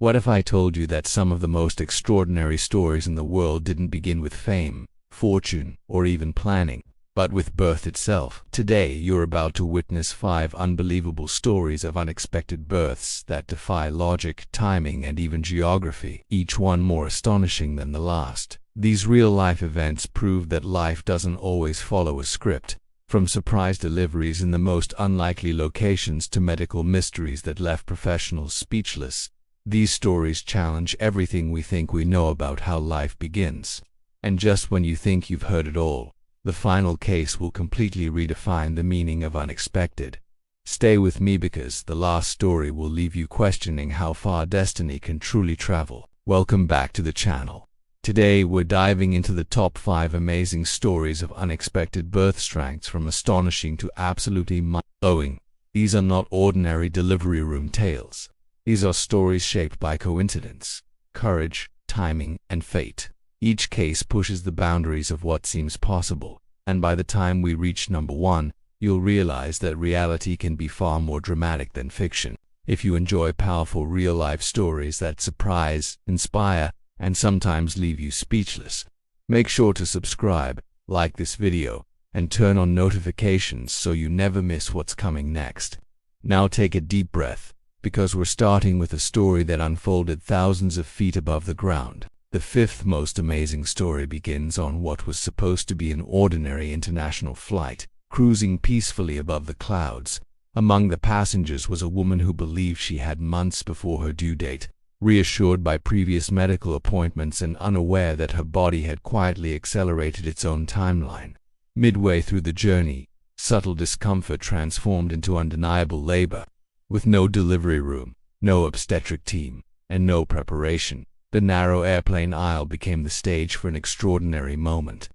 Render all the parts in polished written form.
What if I told you that some of the most extraordinary stories in the world didn't begin with fame, fortune, or even planning, but with birth itself? Today, you're about to witness 5 unbelievable stories of unexpected births that defy logic, timing, and even geography, each one more astonishing than the last. These real-life events prove that life doesn't always follow a script, from surprise deliveries in the most unlikely locations to medical mysteries that left professionals speechless. These stories challenge everything we think we know about how life begins. And just when you think you've heard it all, the final case will completely redefine the meaning of unexpected. Stay with me because the last story will leave you questioning how far destiny can truly travel. Welcome back to the channel. Today we're diving into the top 5 amazing stories of unexpected birth strengths, from astonishing to absolutely mind-blowing. These are not ordinary delivery room tales. These are stories shaped by coincidence, courage, timing, and fate. Each case pushes the boundaries of what seems possible, and by the time we reach number 1, you'll realize that reality can be far more dramatic than fiction. If you enjoy powerful real-life stories that surprise, inspire, and sometimes leave you speechless, make sure to subscribe, like this video, and turn on notifications so you never miss what's coming next. Now take a deep breath, because we're starting with a story that unfolded thousands of feet above the ground. The 5th most amazing story begins on what was supposed to be an ordinary international flight, cruising peacefully above the clouds. Among the passengers was a woman who believed she had months before her due date, reassured by previous medical appointments and unaware that her body had quietly accelerated its own timeline. Midway through the journey, subtle discomfort transformed into undeniable labor. With no delivery room, no obstetric team, and no preparation, the narrow airplane aisle became the stage for an extraordinary moment.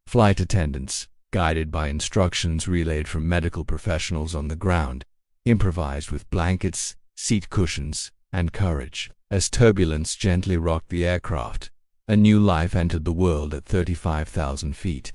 Flight attendants, guided by instructions relayed from medical professionals on the ground, improvised with blankets, seat cushions, and courage. As turbulence gently rocked the aircraft, a new life entered the world at 35,000 feet.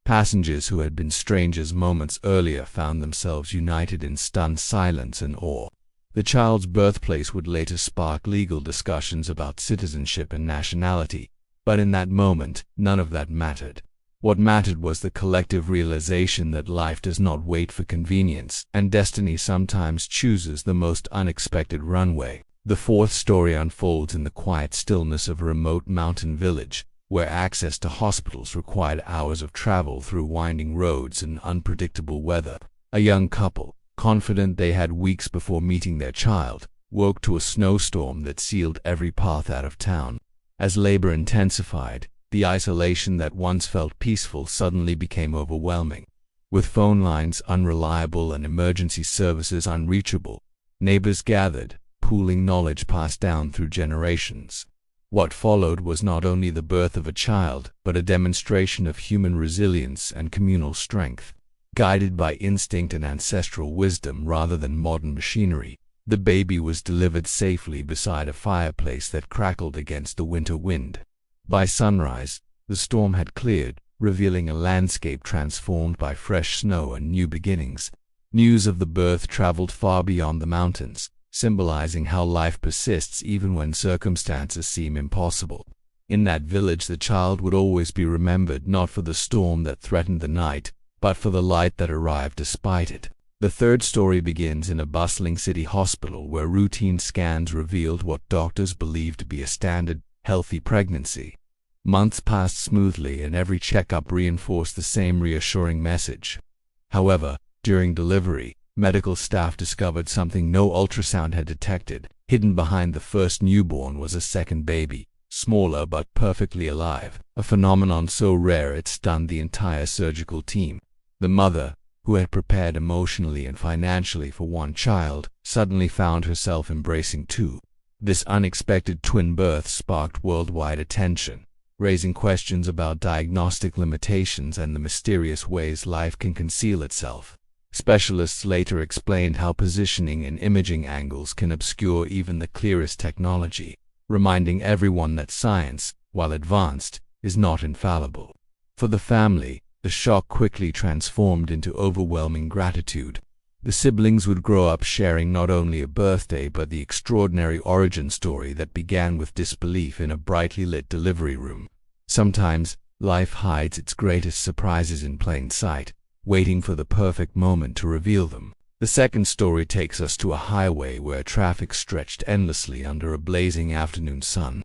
Passengers who had been strangers moments earlier found themselves united in stunned silence and awe. The child's birthplace would later spark legal discussions about citizenship and nationality, but in that moment, none of that mattered. What mattered was the collective realization that life does not wait for convenience, and destiny sometimes chooses the most unexpected runway. The 4th story unfolds in the quiet stillness of a remote mountain village, where access to hospitals required hours of travel through winding roads and unpredictable weather. A young couple, confident they had weeks before meeting their child, woke to a snowstorm that sealed every path out of town. As labor intensified, the isolation that once felt peaceful suddenly became overwhelming. With phone lines unreliable and emergency services unreachable, neighbors gathered, pooling knowledge passed down through generations. What followed was not only the birth of a child, but a demonstration of human resilience and communal strength. Guided by instinct and ancestral wisdom rather than modern machinery, the baby was delivered safely beside a fireplace that crackled against the winter wind. By sunrise, the storm had cleared, revealing a landscape transformed by fresh snow and new beginnings. News of the birth traveled far beyond the mountains, symbolizing how life persists even when circumstances seem impossible. In that village, the child would always be remembered not for the storm that threatened the night, but for the light that arrived despite it. The 3rd story begins in a bustling city hospital where routine scans revealed what doctors believed to be a standard, healthy pregnancy. Months passed smoothly and every checkup reinforced the same reassuring message. However, during delivery, medical staff discovered something no ultrasound had detected. Hidden behind the first newborn was a second baby, smaller but perfectly alive, a phenomenon so rare it stunned the entire surgical team. The mother, who had prepared emotionally and financially for one child, suddenly found herself embracing 2. This unexpected twin birth sparked worldwide attention, raising questions about diagnostic limitations and the mysterious ways life can conceal itself. Specialists later explained how positioning and imaging angles can obscure even the clearest technology, reminding everyone that science, while advanced, is not infallible. For the family, the shock quickly transformed into overwhelming gratitude. The siblings would grow up sharing not only a birthday but the extraordinary origin story that began with disbelief in a brightly lit delivery room. Sometimes, life hides its greatest surprises in plain sight, waiting for the perfect moment to reveal them. The second story takes us to a highway where traffic stretched endlessly under a blazing afternoon sun.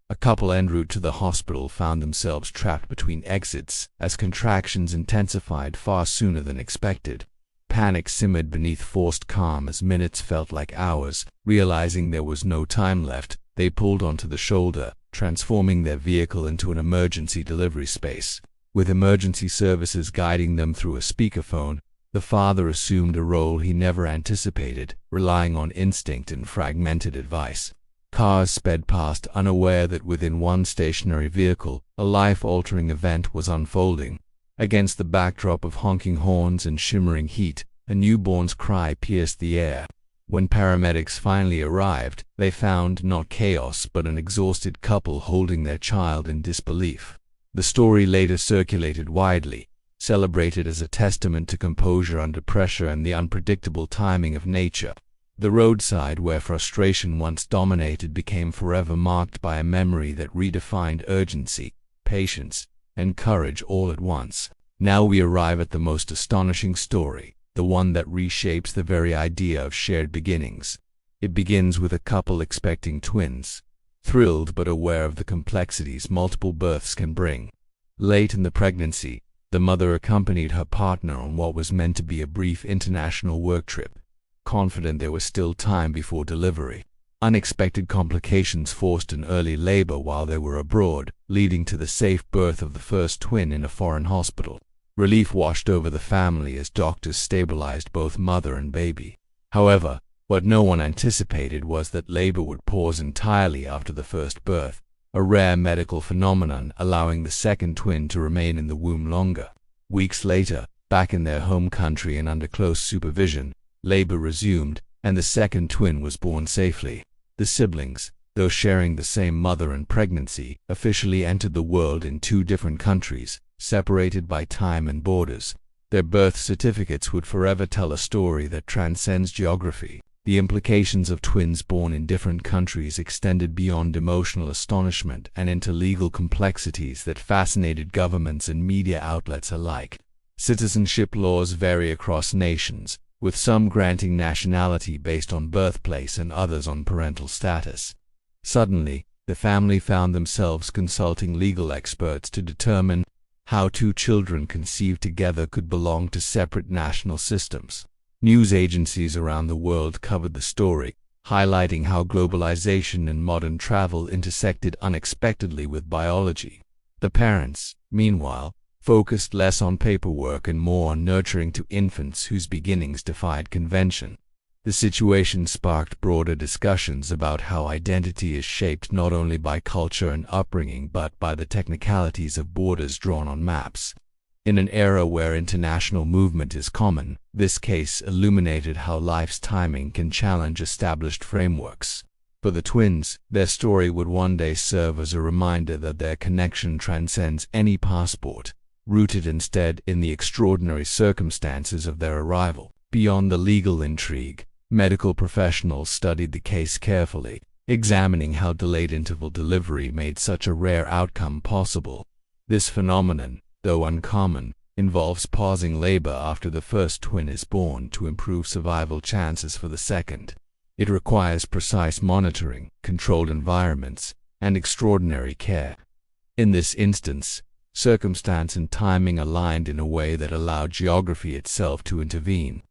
A couple en route to the hospital found themselves trapped between exits as contractions intensified far sooner than expected. Panic simmered beneath forced calm as minutes felt like hours. Realizing there was no time left, they pulled onto the shoulder, transforming their vehicle into an emergency delivery space. With emergency services guiding them through a speakerphone, the father assumed a role he never anticipated, relying on instinct and fragmented advice. Cars sped past, unaware that within one stationary vehicle, a life-altering event was unfolding. Against the backdrop of honking horns and shimmering heat, a newborn's cry pierced the air. When paramedics finally arrived, they found not chaos but an exhausted couple holding their child in disbelief. The story later circulated widely, celebrated as a testament to composure under pressure and the unpredictable timing of nature. The roadside where frustration once dominated became forever marked by a memory that redefined urgency, patience, and courage all at once. Now we arrive at the most astonishing story, the one that reshapes the very idea of shared beginnings. It begins with a couple expecting twins, thrilled but aware of the complexities multiple births can bring. Late in the pregnancy, the mother accompanied her partner on what was meant to be a brief international work trip, confident there was still time before delivery. Unexpected complications forced an early labor while they were abroad, leading to the safe birth of the first twin in a foreign hospital. Relief washed over the family as doctors stabilized both mother and baby. However, what no one anticipated was that labor would pause entirely after the first birth, a rare medical phenomenon allowing the second twin to remain in the womb longer. Weeks later, back in their home country and under close supervision, labor resumed, and the second twin was born safely. The siblings, though sharing the same mother and pregnancy, officially entered the world in two different countries, separated by time and borders. Their birth certificates would forever tell a story that transcends geography. The implications of twins born in different countries extended beyond emotional astonishment and into legal complexities that fascinated governments and media outlets alike. Citizenship laws vary across nations, with some granting nationality based on birthplace and others on parental status. Suddenly, the family found themselves consulting legal experts to determine how two children conceived together could belong to separate national systems. News agencies around the world covered the story, highlighting how globalization and modern travel intersected unexpectedly with biology. The parents, meanwhile, focused less on paperwork and more on nurturing to infants whose beginnings defied convention. The situation sparked broader discussions about how identity is shaped not only by culture and upbringing but by the technicalities of borders drawn on maps. In an era where international movement is common, this case illuminated how life's timing can challenge established frameworks. For the twins, their story would one day serve as a reminder that their connection transcends any passport, rooted instead in the extraordinary circumstances of their arrival. Beyond the legal intrigue, medical professionals studied the case carefully, examining how delayed interval delivery made such a rare outcome possible. This phenomenon, though uncommon, involves pausing labor after the first twin is born to improve survival chances for the second. It requires precise monitoring, controlled environments, and extraordinary care. In this instance, circumstance and timing aligned in a way that allowed geography itself to intervene.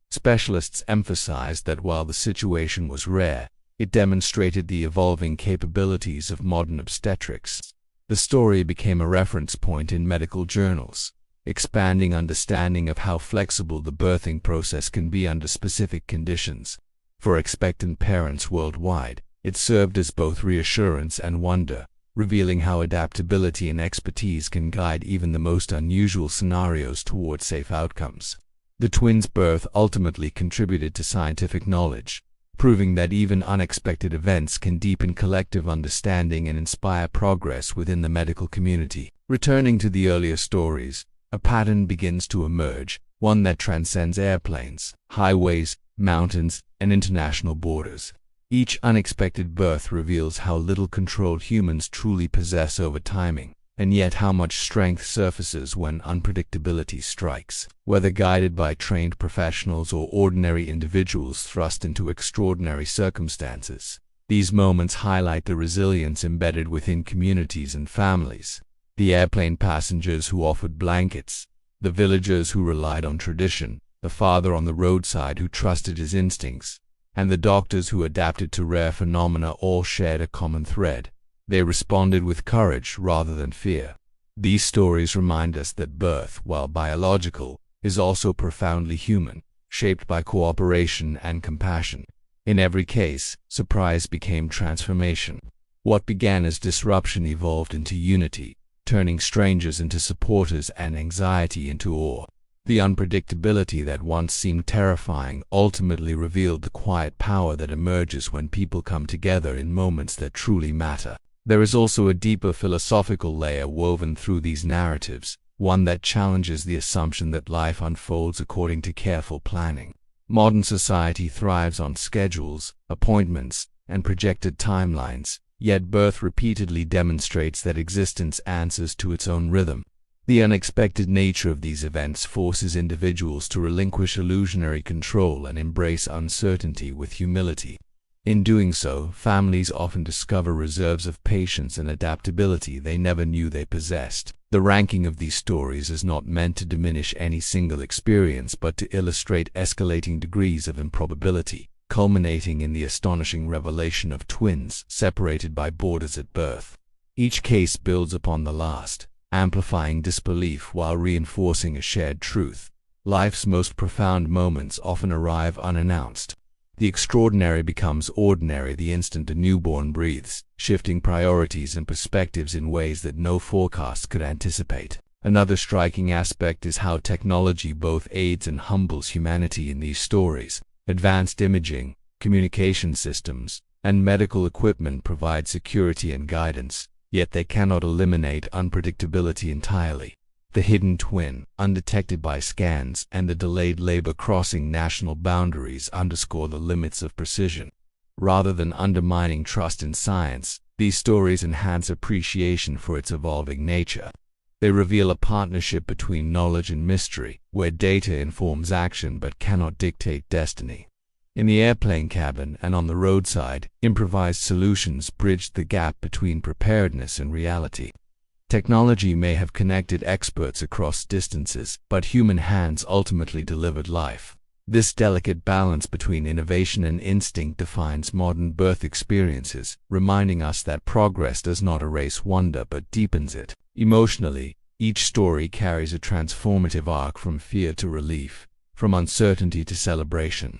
Specialists emphasized that while the situation was rare, it demonstrated the evolving capabilities of modern obstetrics. The story became a reference point in medical journals, expanding understanding of how flexible the birthing process can be under specific conditions. For expectant parents worldwide, it served as both reassurance and wonder, revealing how adaptability and expertise can guide even the most unusual scenarios toward safe outcomes. The twins' birth ultimately contributed to scientific knowledge, proving that even unexpected events can deepen collective understanding and inspire progress within the medical community. Returning to the earlier stories, a pattern begins to emerge. one that transcends airplanes, highways, mountains, and international borders. Each unexpected birth reveals how little control humans truly possess over timing, and yet how much strength surfaces when unpredictability strikes. Whether guided by trained professionals or ordinary individuals thrust into extraordinary circumstances, these moments highlight the resilience embedded within communities and families. The airplane passengers who offered blankets, the villagers who relied on tradition, the father on the roadside who trusted his instincts, and the doctors who adapted to rare phenomena all shared a common thread. They responded with courage rather than fear. These stories remind us that birth, while biological, is also profoundly human, shaped by cooperation and compassion. In every case, surprise became transformation. What began as disruption evolved into unity, turning strangers into supporters and anxiety into awe. The unpredictability that once seemed terrifying ultimately revealed the quiet power that emerges when people come together in moments that truly matter. There is also a deeper philosophical layer woven through these narratives, one that challenges the assumption that life unfolds according to careful planning. Modern society thrives on schedules, appointments, and projected timelines, yet birth repeatedly demonstrates that existence answers to its own rhythm. The unexpected nature of these events forces individuals to relinquish illusionary control and embrace uncertainty with humility. In doing so, families often discover reserves of patience and adaptability they never knew they possessed. The ranking of these stories is not meant to diminish any single experience but to illustrate escalating degrees of improbability, culminating in the astonishing revelation of twins separated by borders at birth. Each case builds upon the last, amplifying disbelief while reinforcing a shared truth. Life's most profound moments often arrive unannounced. The extraordinary becomes ordinary the instant a newborn breathes, shifting priorities and perspectives in ways that no forecast could anticipate. Another striking aspect is how technology both aids and humbles humanity in these stories. Advanced imaging, communication systems, and medical equipment provide security and guidance, yet they cannot eliminate unpredictability entirely. The hidden twin, undetected by scans, and the delayed labor crossing national boundaries underscore the limits of precision. Rather than undermining trust in science, these stories enhance appreciation for its evolving nature. They reveal a partnership between knowledge and mystery, where data informs action but cannot dictate destiny. In the airplane cabin and on the roadside, improvised solutions bridged the gap between preparedness and reality. Technology may have connected experts across distances, but human hands ultimately delivered life. This delicate balance between innovation and instinct defines modern birth experiences, reminding us that progress does not erase wonder but deepens it. Emotionally, each story carries a transformative arc from fear to relief, from uncertainty to celebration.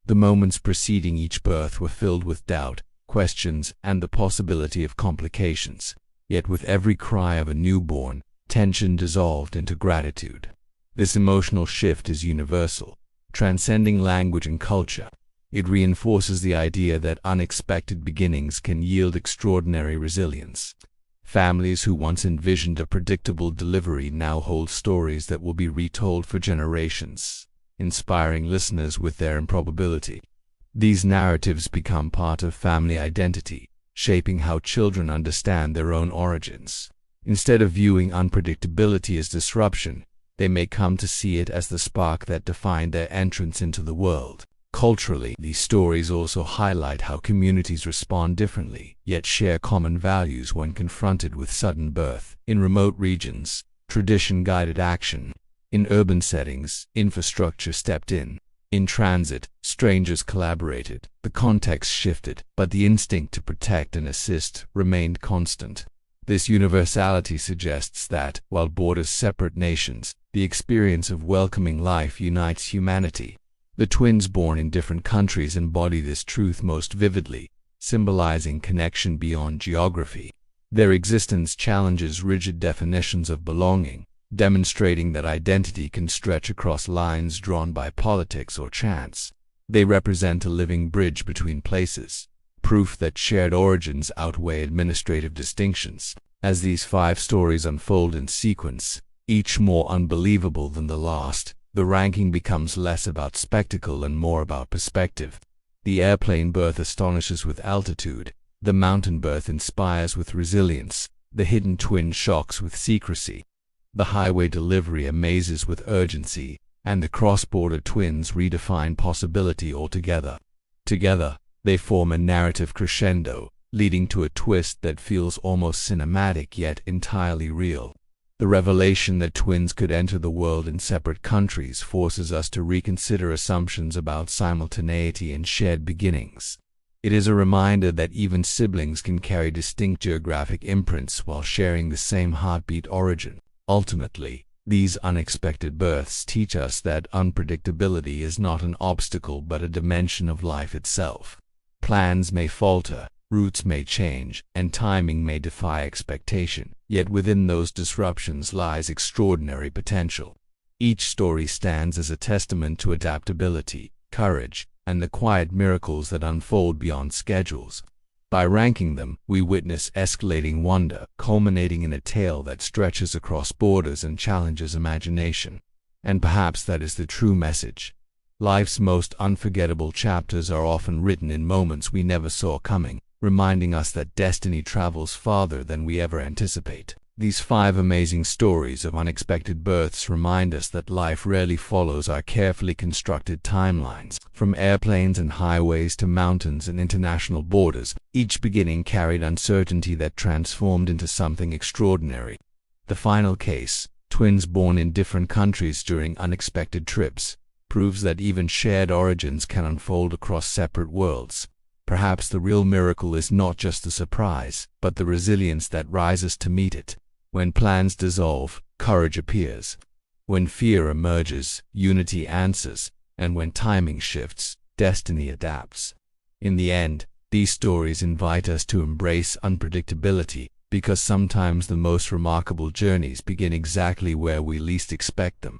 The moments preceding each birth were filled with doubt, questions, and the possibility of complications. Yet with every cry of a newborn, tension dissolved into gratitude. This emotional shift is universal, transcending language and culture. It reinforces the idea that unexpected beginnings can yield extraordinary resilience. Families who once envisioned a predictable delivery now hold stories that will be retold for generations, inspiring listeners with their improbability. These narratives become part of family identity, shaping how children understand their own origins. Instead of viewing unpredictability as disruption, they may come to see it as the spark that defined their entrance into the world. Culturally, these stories also highlight how communities respond differently, yet share common values when confronted with sudden birth. In remote regions, tradition guided action. In urban settings, infrastructure stepped in. In transit, strangers collaborated. The context shifted, but the instinct to protect and assist remained constant. This universality suggests that, while borders separate nations, the experience of welcoming life unites humanity. The twins born in different countries embody this truth most vividly, symbolizing connection beyond geography. Their existence challenges rigid definitions of belonging, demonstrating that identity can stretch across lines drawn by politics or chance. They represent a living bridge between places, proof that shared origins outweigh administrative distinctions. As these 5 stories unfold in sequence, each more unbelievable than the last, The ranking becomes less about spectacle and more about perspective. The airplane birth astonishes with altitude, the mountain birth inspires with resilience, the hidden twin shocks with secrecy, the highway delivery amazes with urgency, and the cross-border twins redefine possibility altogether. Together, they form a narrative crescendo, leading to a twist that feels almost cinematic yet entirely real. The revelation that twins could enter the world in separate countries forces us to reconsider assumptions about simultaneity and shared beginnings. It is a reminder that even siblings can carry distinct geographic imprints while sharing the same heartbeat origin. Ultimately, these unexpected births teach us that unpredictability is not an obstacle but a dimension of life itself. Plans may falter, routes may change, and timing may defy expectation, yet within those disruptions lies extraordinary potential. Each story stands as a testament to adaptability, courage, and the quiet miracles that unfold beyond schedules. By ranking them, we witness escalating wonder, culminating in a tale that stretches across borders and challenges imagination. And perhaps that is the true message. Life's most unforgettable chapters are often written in moments we never saw coming, reminding us that destiny travels farther than we ever anticipate. These 5 amazing stories of unexpected births remind us that life rarely follows our carefully constructed timelines. From airplanes and highways to mountains and international borders, each beginning carried uncertainty that transformed into something extraordinary. The final case, twins born in different countries during unexpected trips, proves that even shared origins can unfold across separate worlds. Perhaps the real miracle is not just the surprise, but the resilience that rises to meet it. When plans dissolve, courage appears. When fear emerges, unity answers. And when timing shifts, destiny adapts. In the end, these stories invite us to embrace unpredictability, because sometimes the most remarkable journeys begin exactly where we least expect them.